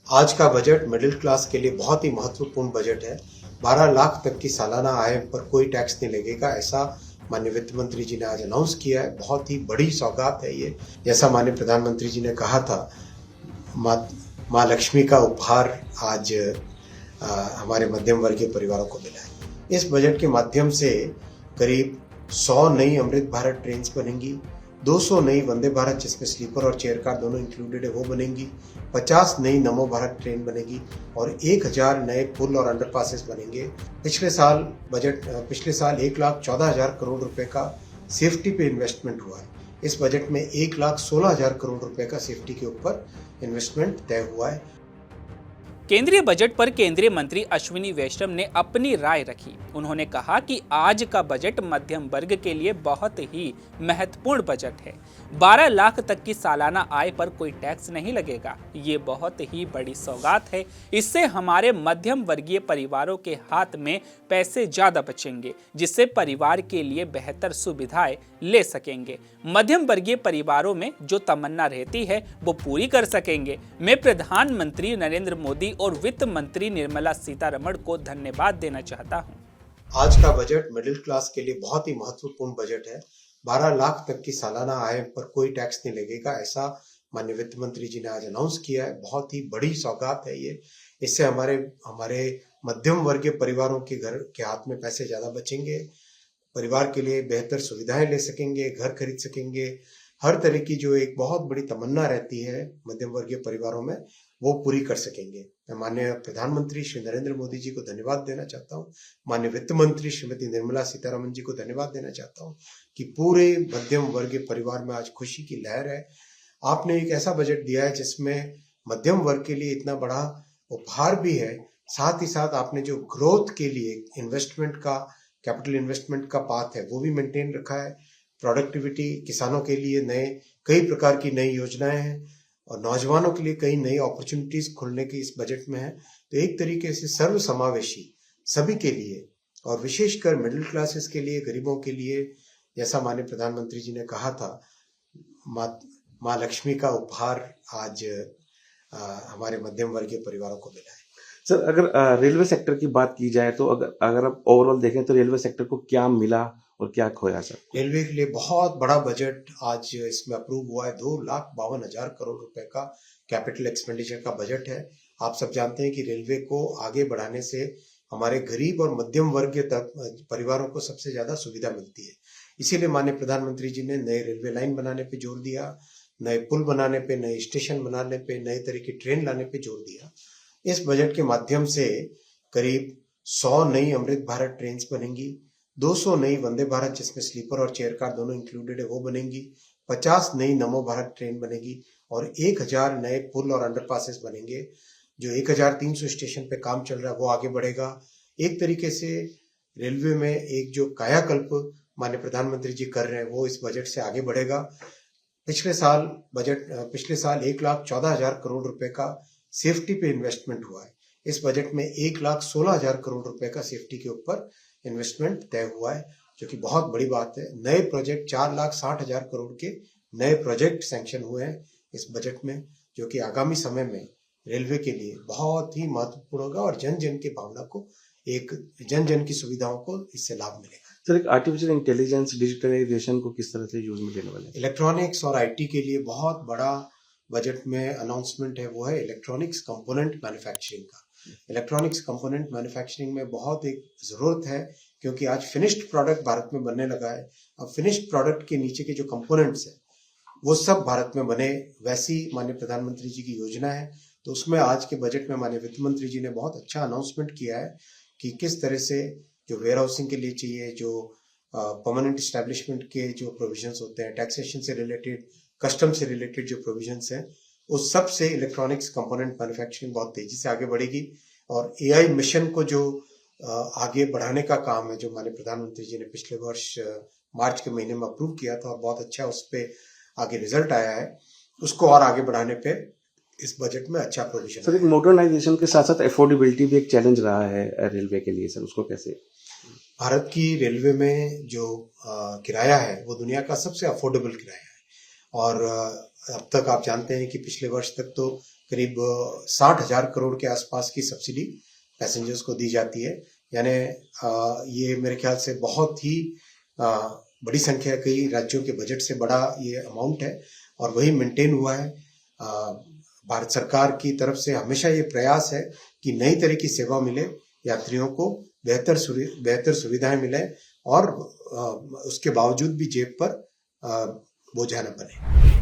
आज का budget middle class के लिए बहुत ही महत्वपूर्ण बजट है। 12 लाख तक की सालाना आय पर कोई टैक्स नहीं लगेगा, ऐसा माननीय वित्त मंत्री जी ने आज अनाउंस किया है। बहुत ही बड़ी सौगात है ये। जैसा माननीय प्रधानमंत्री जी ने कहा था, माँ लक्ष्मी का उपहार आज हमारे मध्यम वर्गीय परिवारों को मिला है। इस बजट के माध्यम से करीब 100 नई अमृत भारत ट्रेन बनेंगी, 200 नई वंदे भारत जिसमें स्लीपर और चेयर कार दोनों इंक्लूडेड है वो बनेंगी, 50 नई नमो भारत ट्रेन बनेगी और 1000 नए पुल और अंडरपासेस बनेंगे। पिछले साल 1,14,000 करोड़ रुपए का सेफ्टी पे इन्वेस्टमेंट हुआ है। इस बजट में 1,16,000 करोड़ रुपए का सेफ्टी के ऊपर इन्वेस्टमेंट तय हुआ है। केंद्रीय बजट पर केंद्रीय मंत्री अश्विनी वैष्णव ने अपनी राय रखी। उन्होंने कहा कि आज का बजट मध्यम वर्ग के लिए बहुत ही महत्वपूर्ण बजट है। 12 लाख तक की सालाना आय पर कोई टैक्स नहीं लगेगा। ये बहुत ही बड़ी सौगात है। इससे हमारे मध्यम वर्गीय परिवारों के हाथ में पैसे ज्यादा बचेंगे, जिससे परिवार के लिए बेहतर सुविधाएं ले सकेंगे। मध्यम वर्गीय परिवारों में जो तमन्ना रहती है वो पूरी कर सकेंगे। मैं प्रधानमंत्री नरेंद्र मोदी और वित्त मंत्री निर्मला सीतारमण को धन्यवाद देना चाहता हूं। आज का बजट मिडिल क्लास के लिए बहुत ही महत्वपूर्ण बजट है। 12 लाख तक की सालाना आय पर कोई टैक्स नहीं लगेगा, ऐसा माननीय वित्त मंत्री जी ने आज अनाउंस किया है। बहुत ही बड़ी सौगात है ये। इससे हमारे मध्यम वर्गीय परिवारों के घर के हाथ में पैसे ज्यादा बचेंगे, परिवार के लिए बेहतर सुविधाएं ले सकेंगे, घर खरीद सकेंगे। हर तरह की जो एक बहुत बड़ी तमन्ना रहती है मध्यम वर्गीय परिवारों में, वो पूरी कर सकेंगे। मैं माननीय प्रधानमंत्री श्री नरेंद्र मोदी जी को धन्यवाद देना चाहता हूँ, माननीय वित्त मंत्री श्रीमती निर्मला सीतारमण जी को धन्यवाद देना चाहता हूँ कि पूरे मध्यम वर्गीय परिवार में आज खुशी की लहर है। आपने एक ऐसा बजट दिया है जिसमें मध्यम वर्ग के लिए इतना बड़ा उपहार भी है, साथ ही साथ आपने जो ग्रोथ के लिए इन्वेस्टमेंट का, कैपिटल इन्वेस्टमेंट का पाथ है वो भी मेंटेन रखा है। प्रोडक्टिविटी, किसानों के लिए कई प्रकार की नई योजनाएं हैं और नौजवानों के लिए कई नई अपॉर्चुनिटीज खुलने की इस बजट में है। तो एक तरीके से सर्व समावेशी सभी के लिए और विशेषकर मिडिल क्लासेस के लिए, गरीबों के लिए, जैसा माननीय प्रधानमंत्री जी ने कहा था, माँ लक्ष्मी का उपहार आज हमारे मध्यम वर्गीय परिवारों को मिला है। सर, अगर रेलवे सेक्टर की बात की जाए तो अगर आप ओवरऑल देखें तो रेलवे सेक्टर को क्या मिला और क्या खोया सर? रेलवे के लिए बहुत बड़ा बजट आज इसमें अप्रूव हुआ है। 2,52,000 करोड़ रुपए का कैपिटल एक्सपेंडिचर का बजट है। आप सब जानते हैं कि रेलवे को आगे बढ़ाने से हमारे गरीब और मध्यम वर्ग तक परिवारों को सबसे ज्यादा सुविधा मिलती है। इसीलिए माननीय प्रधानमंत्री जी ने नए रेलवे लाइन बनाने पे जोर दिया, नए पुल बनाने पे, नए स्टेशन बनाने पे, नए तरह की ट्रेन लाने पे जोर दिया। इस बजट के माध्यम से करीब 100 नई अमृत भारत ट्रेन बनेंगी, 200 नई वंदे भारत जिसमें स्लीपर और चेयर कार दोनों इंक्लूडेड है वो बनेंगी, 50 नई नमो भारत ट्रेन बनेगी और 1000 नए पुल और अंडरपासेस बनेंगे। जो 1300 स्टेशन पे काम चल रहा है वो आगे बढ़ेगा। एक तरीके से रेलवे में एक जो कायाकल्प माननीय प्रधानमंत्री जी कर रहे हैं वो इस बजट से आगे बढ़ेगा। पिछले साल 1,14,000 करोड़ रुपए का सेफ्टी पे इन्वेस्टमेंट हुआ है। इस बजट में 1,16,000 करोड़ रुपए का सेफ्टी के ऊपर इन्वेस्टमेंट तय हुआ है, जो कि बहुत बड़ी बात है। नए प्रोजेक्ट 4,60,000 करोड़ के नए प्रोजेक्ट सैंक्शन हुए हैं इस बजट में, जो कि आगामी समय में रेलवे के लिए बहुत ही महत्वपूर्ण होगा और जन जन की भावना को, जन जन की सुविधाओं को इससे लाभ मिलेगा। सर, एक आर्टिफिशियल इंटेलिजेंस, डिजिटलाइजेशन को किस तरह से यूज में लेने वाले? इलेक्ट्रॉनिक्स और आईटी के लिए बहुत बड़ा बजट में अनाउंसमेंट है, वो है इलेक्ट्रॉनिक्स कंपोनेंट मैन्युफैक्चरिंग का। इलेक्ट्रॉनिक्स कंपोनेंट मैन्युफैक्चरिंग में बहुत एक जरूरत है, क्योंकि आज फिनिश्ड प्रोडक्ट भारत में बनने लगा है। अब फिनिश्ड प्रोडक्ट के नीचे के जो कंपोनेंट्स है वो सब भारत में बने, वैसी माननीय प्रधानमंत्री जी की योजना है। तो उसमें आज के बजट में माननीय वित्त मंत्री जी ने बहुत अच्छा अनाउंसमेंट किया है कि किस तरह से जो वेयर हाउसिंग के लिए चाहिए, जो परमानेंट एस्टेब्लिशमेंट के जो प्रोविजंस होते हैं, टैक्सेशन से रिलेटेड, कस्टम से रिलेटेड जो प्रोविजंस हैं, उस सब से इलेक्ट्रॉनिक्स कंपोनेंट मैन्युफैक्चरिंग बहुत तेजी से आगे बढ़ेगी। और एआई मिशन को जो आगे बढ़ाने का काम है, जो माननीय प्रधानमंत्री जी ने पिछले वर्ष मार्च के महीने में अप्रूव किया था और बहुत अच्छा उस पे आगे रिजल्ट आया है, उसको और आगे बढ़ाने पे इस बजट में अच्छा प्रोविजन। सर, एक मॉडर्नाइजेशन के साथ साथ अफोर्डेबिलिटी भी एक चैलेंज रहा है रेलवे के लिए, सर उसको कैसे? भारत की रेलवे में जो किराया है वो दुनिया का सबसे अफोर्डेबल किराया है। और अब तक आप जानते हैं कि पिछले वर्ष तक तो करीब 60,000 करोड़ के आसपास की सब्सिडी पैसेंजर्स को दी जाती है। यानी ये मेरे ख्याल से बहुत ही बड़ी संख्या, कई राज्यों के बजट से बड़ा ये अमाउंट है और वही मेंटेन हुआ है। भारत सरकार की तरफ से हमेशा ये प्रयास है कि नई तरह की सेवा मिले, यात्रियों को बेहतर सुविधाएं मिले और उसके बावजूद भी जेब पर बोझा न बने।